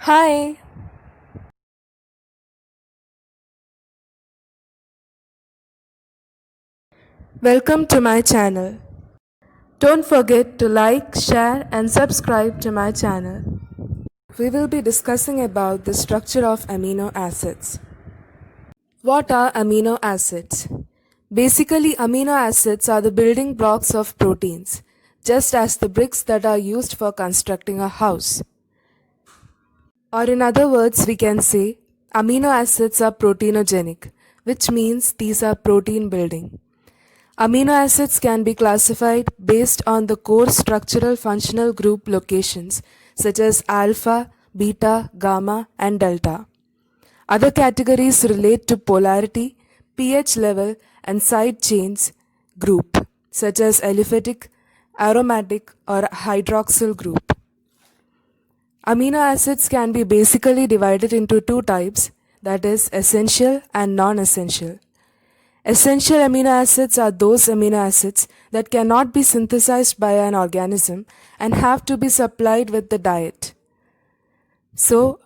Hi, welcome to my channel. Don't forget to like, share and subscribe to my channel. We will be discussing about the structure of amino acids. What are amino acids? Basically, amino acids are the building blocks of proteins, just as the bricks that are used for constructing a house. Or in other words, we can say amino acids are proteinogenic, which means these are protein building. Amino acids can be classified based on the core structural functional group locations such as alpha, beta, gamma, and delta. Other categories relate to polarity, pH level, and side chains group such as aliphatic, aromatic, or hydroxyl group. Amino acids can be basically divided into two types, that is essential and non-essential. Essential amino acids are those amino acids that cannot be synthesized by an organism and have to be supplied with the diet. So,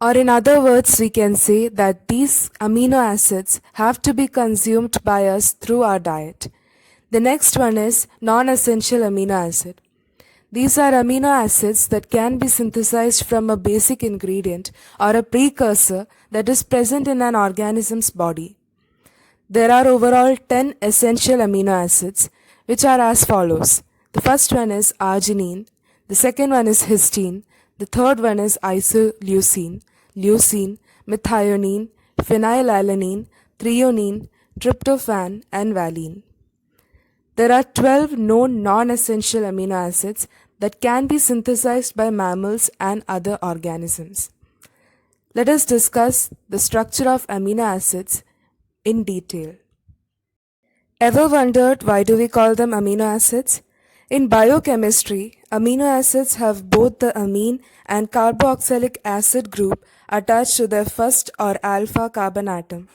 or in other words, we can say that these amino acids have to be consumed by us through our diet. The next one is non-essential amino acid. These are amino acids that can be synthesized from a basic ingredient or a precursor that is present in an organism's body. There are overall 10 essential amino acids, which are as follows. The first one is arginine, the second one is histine, the third one is isoleucine, leucine, methionine, phenylalanine, threonine, tryptophan, and valine. There are 12 known non-essential amino acids that can be synthesized by mammals and other organisms. Let us discuss the structure of amino acids in detail. Ever wondered why do we call them amino acids? In biochemistry, amino acids have both the amine and carboxylic acid group attached to their first or alpha carbon atom.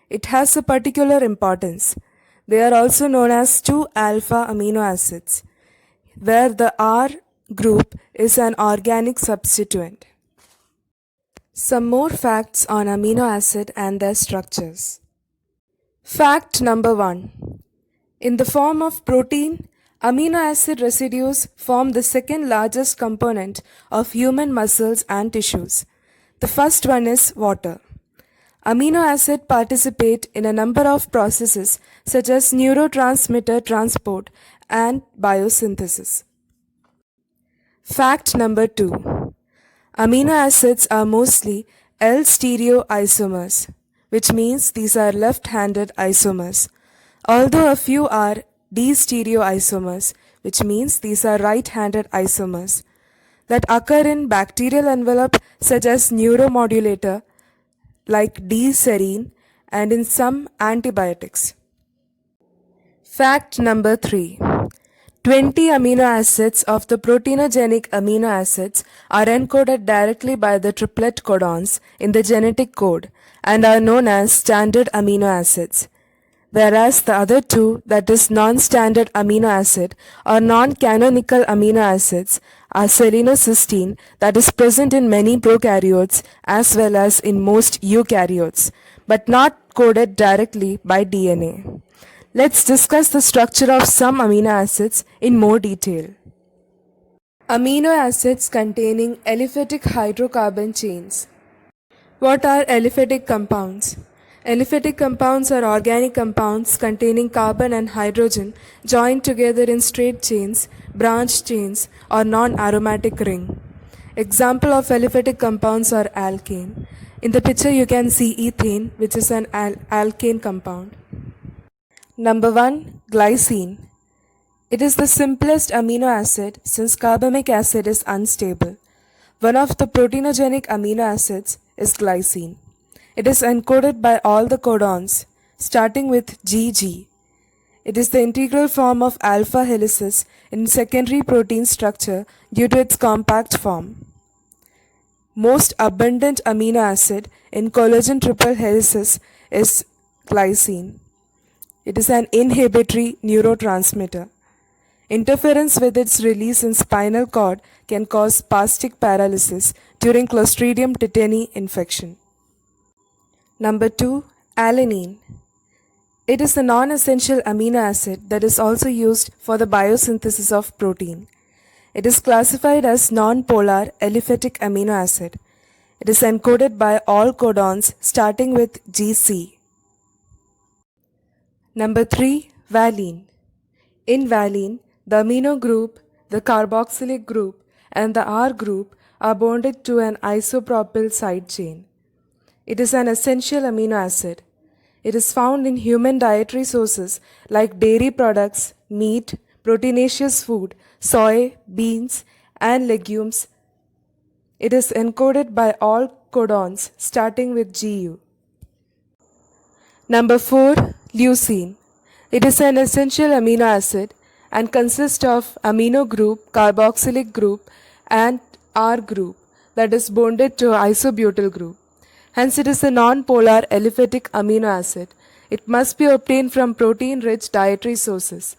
It has a particular importance. They are also known as 2-alpha amino acids, where the R group is an organic substituent. Some more facts on amino acid and their structures. Fact number 1. In the form of protein, amino acid residues form the second largest component of human muscles and tissues. The first one is water. Amino acid participate in a number of processes such as neurotransmitter transport and biosynthesis. Fact number 2. Amino acids are mostly L-stereoisomers, which means these are left-handed isomers, although a few are D-stereoisomers, which means these are right-handed isomers, that occur in bacterial envelope such as neuromodulator like D-serine and in some antibiotics. Fact number 3. 20 amino acids of the proteinogenic amino acids are encoded directly by the triplet codons in the genetic code and are known as standard amino acids, whereas the other two, that is non-standard amino acid or non-canonical amino acids, are selenocysteine that is present in many prokaryotes as well as in most eukaryotes, but not coded directly by DNA. Let's discuss the structure of some amino acids in more detail. Amino acids containing aliphatic hydrocarbon chains. What are aliphatic compounds? Aliphatic compounds are organic compounds containing carbon and hydrogen joined together in straight chains, branched chains, or non-aromatic ring. Example of aliphatic compounds are alkane. In the picture you can see ethane, which is an alkane compound. Number 1. Glycine. It is the simplest amino acid since carbamic acid is unstable. One of the proteinogenic amino acids is glycine. It is encoded by all the codons, starting with GG. It is the integral form of alpha helices in secondary protein structure due to its compact form. Most abundant amino acid in collagen triple helices is glycine. It is an inhibitory neurotransmitter. Interference with its release in spinal cord can cause spastic paralysis during Clostridium tetani infection. Number 2. Alanine. It is a non-essential amino acid that is also used for the biosynthesis of protein. It is classified as non-polar aliphatic amino acid. It is encoded by all codons starting with GC. Number 3. Valine. In valine, the amino group, the carboxylic group, and the R group are bonded to an isopropyl side chain. It is an essential amino acid. It is found in human dietary sources like dairy products, meat, proteinaceous food, soy, beans, and legumes. It is encoded by all codons starting with GU. Number 4. Leucine. It is an essential amino acid and consists of amino group, carboxylic group, and R group that is bonded to isobutyl group. Hence, it is a non-polar aliphatic amino acid. It must be obtained from protein-rich dietary sources.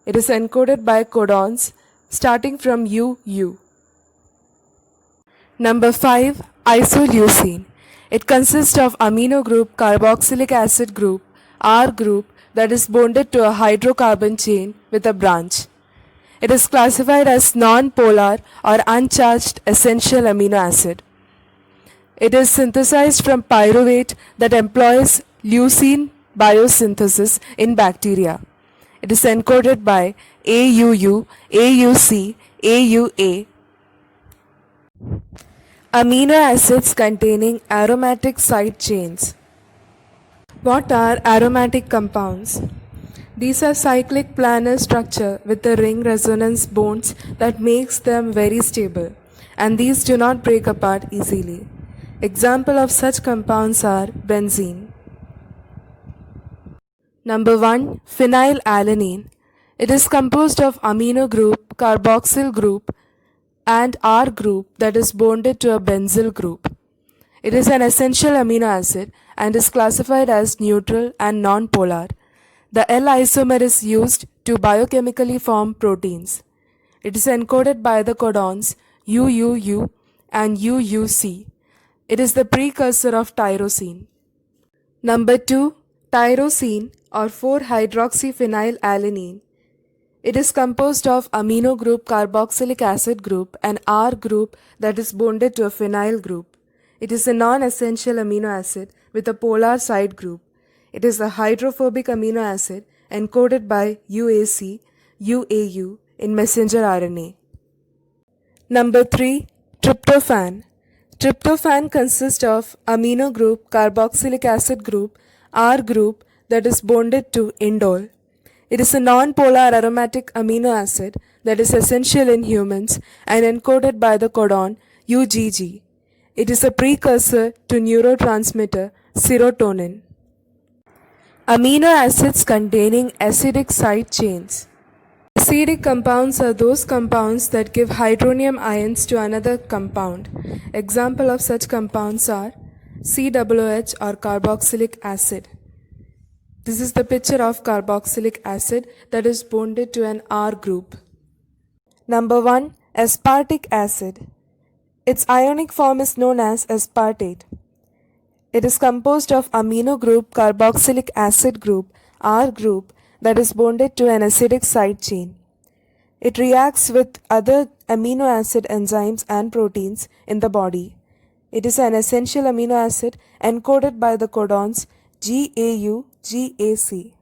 It is encoded by codons starting from UU. Number 5. Isoleucine. It consists of amino group, carboxylic acid group, R group that is bonded to a hydrocarbon chain with a branch. It is classified as non-polar or uncharged essential amino acid. It is synthesized from pyruvate that employs leucine biosynthesis in bacteria. It is encoded by AUU, AUC, AUA. Amino acids containing aromatic side chains. What are aromatic compounds? These are cyclic planar structure with the ring resonance bonds that makes them very stable, and these do not break apart easily. Example of such compounds are benzene. Number 1. Phenylalanine. It is composed of amino group, carboxyl group, and R group that is bonded to a benzyl group. It is an essential amino acid and is classified as neutral and non-polar. The L isomer is used to biochemically form proteins. It is encoded by the codons UUU and UUC. It is the precursor of tyrosine. Number 2. Tyrosine or 4-hydroxyphenylalanine. It is composed of amino group, carboxylic acid group, and R group that is bonded to a phenyl group. It is a non-essential amino acid with a polar side group. It is a hydrophobic amino acid encoded by UAC, UAU in messenger RNA. Number 3. Tryptophan. Tryptophan consists of amino group, carboxylic acid group, R group that is bonded to indole. It is a non-polar aromatic amino acid that is essential in humans and encoded by the codon UGG. It is a precursor to neurotransmitter serotonin. Amino acids containing acidic side chains. Acidic compounds are those compounds that give hydronium ions to another compound. Example of such compounds are COOH or carboxylic acid. This is the picture of carboxylic acid that is bonded to an R group. Number 1. Aspartic acid. Its ionic form is known as aspartate. It is composed of amino group, carboxylic acid group, R group that is bonded to an acidic side chain. It reacts with other amino acid enzymes and proteins in the body. It is an essential amino acid encoded by the codons GAU, GAC.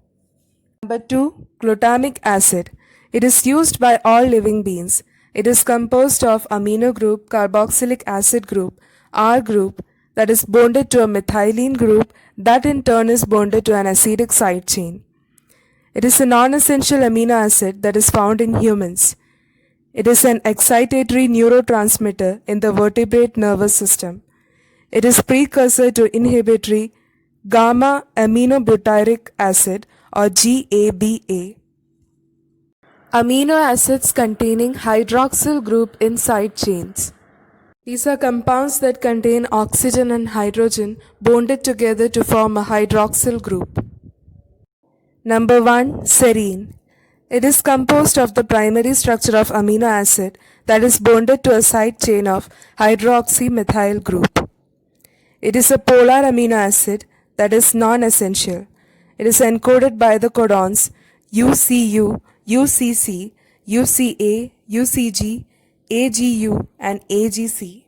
Number 2. Glutamic acid. It is used by all living beings. It is composed of amino group, carboxylic acid group, R group that is bonded to a methylene group that in turn is bonded to an acidic side chain. It is a non-essential amino acid that is found in humans. It is an excitatory neurotransmitter in the vertebrate nervous system. It is precursor to inhibitory gamma-aminobutyric acid or GABA. Amino acids containing hydroxyl group in side chains. These are compounds that contain oxygen and hydrogen bonded together to form a hydroxyl group. Number 1. Serine. It is composed of the primary structure of amino acid that is bonded to a side chain of hydroxymethyl group. It is a polar amino acid that is non-essential. It is encoded by the codons UCU, UCC, UCA, UCG, AGU and AGC.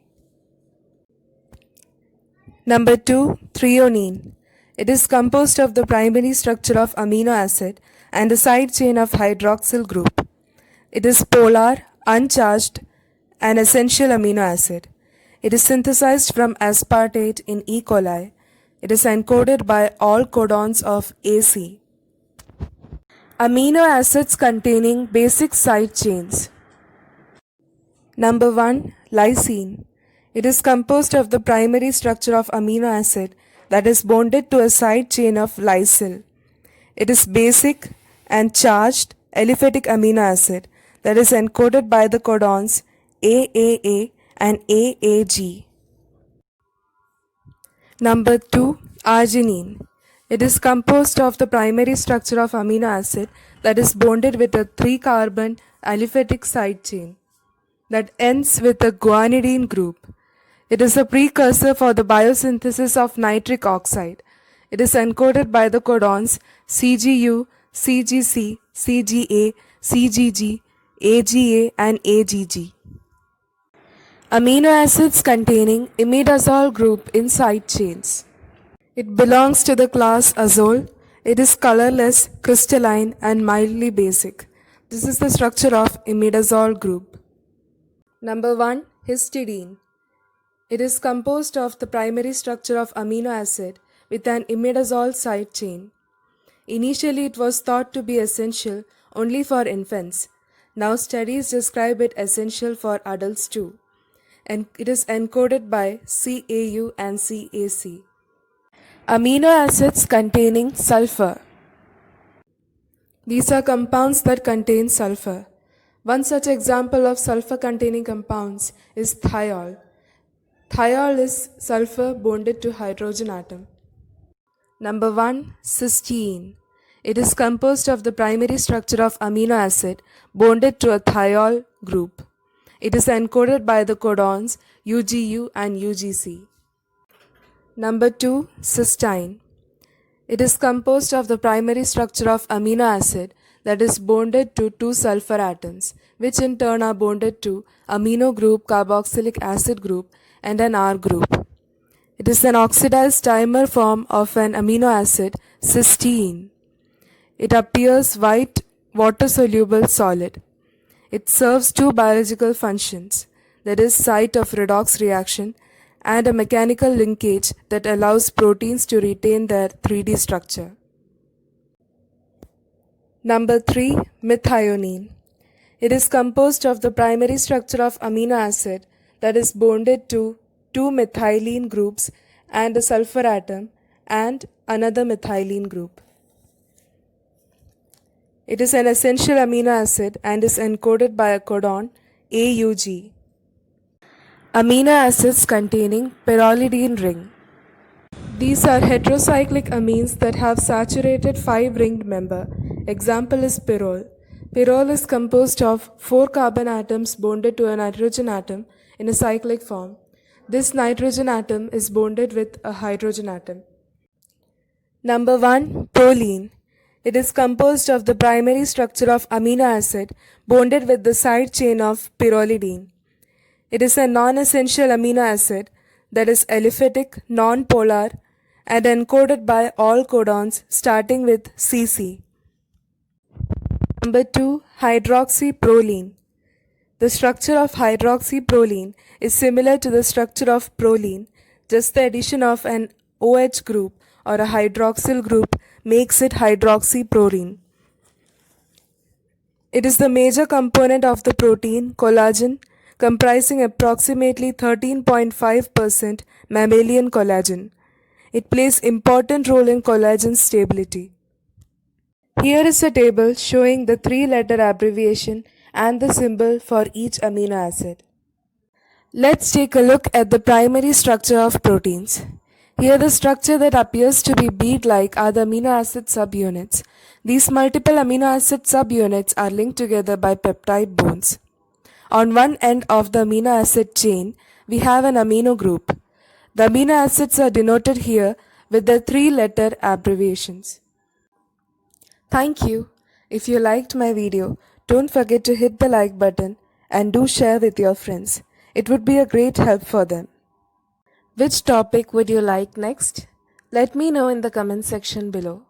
Number 2. Threonine. It is composed of the primary structure of amino acid and a side chain of hydroxyl group. It is polar, uncharged, and essential amino acid. It is synthesized from aspartate in E. coli. It is encoded by all codons of AC. Amino acids containing basic side chains. Number 1. Lysine. It is composed of the primary structure of amino acid that is bonded to a side chain of lysyl. It is basic and charged aliphatic amino acid that is encoded by the codons AAA and AAG. Number 2. Arginine. It is composed of the primary structure of amino acid that is bonded with a 3-carbon aliphatic side chain that ends with a guanidine group. It is a precursor for the biosynthesis of nitric oxide. It is encoded by the codons CGU, CGC, CGA, CGG, AGA and AGG. Amino acids containing imidazole group in side chains. It belongs to the class azole. It is colorless, crystalline and mildly basic. This is the structure of imidazole group. Number 1. Histidine. It is composed of the primary structure of amino acid with an imidazole side chain. Initially it was thought to be essential only for infants. Now studies describe it essential for adults too. And it is encoded by CAU and CAC. Amino acids containing sulfur. These are compounds that contain sulfur. One such example of sulfur-containing compounds is thiol. Thiol is sulfur bonded to hydrogen atom. Number 1. Cysteine. It is composed of the primary structure of amino acid bonded to a thiol group. It is encoded by the codons UGU and UGC. Number 2. Cysteine. It is composed of the primary structure of amino acid that is bonded to 2 sulfur atoms, which in turn are bonded to amino group, carboxylic acid group, and an R group. It is an oxidized dimer form of an amino acid, cysteine. It appears white, water-soluble solid. It serves 2 biological functions, that is, site of redox reaction and a mechanical linkage that allows proteins to retain their 3D structure. Number 3. Methionine. It is composed of the primary structure of amino acid that is bonded to 2 methylene groups and a sulfur atom and another methylene group. It is an essential amino acid and is encoded by a codon AUG. Amino acids containing pyrrolidine ring. These are heterocyclic amines that have saturated 5-ringed member. Example is pyrrole. Pyrrole is composed of 4 carbon atoms bonded to a nitrogen atom in a cyclic form. This nitrogen atom is bonded with a hydrogen atom. Number 1. Proline. It is composed of the primary structure of amino acid bonded with the side chain of pyrrolidine. It is a non-essential amino acid that is aliphatic, non-polar, and encoded by all codons starting with CC. Number 2. Hydroxyproline. The structure of hydroxyproline is similar to the structure of proline, just the addition of an OH group or a hydroxyl group makes it hydroxyproline. It is the major component of the protein collagen, comprising approximately 13.5% mammalian collagen. It plays important role in collagen stability. Here is a table showing the 3-letter abbreviation and the symbol for each amino acid. Let's take a look at the primary structure of proteins. Here the structure that appears to be bead-like are the amino acid subunits. These multiple amino acid subunits are linked together by peptide bonds. On one end of the amino acid chain, we have an amino group. The amino acids are denoted here with the 3-letter abbreviations. Thank you. If you liked my video, don't forget to hit the like button and do share with your friends. It would be a great help for them. Which topic would you like next? Let me know in the comment section below.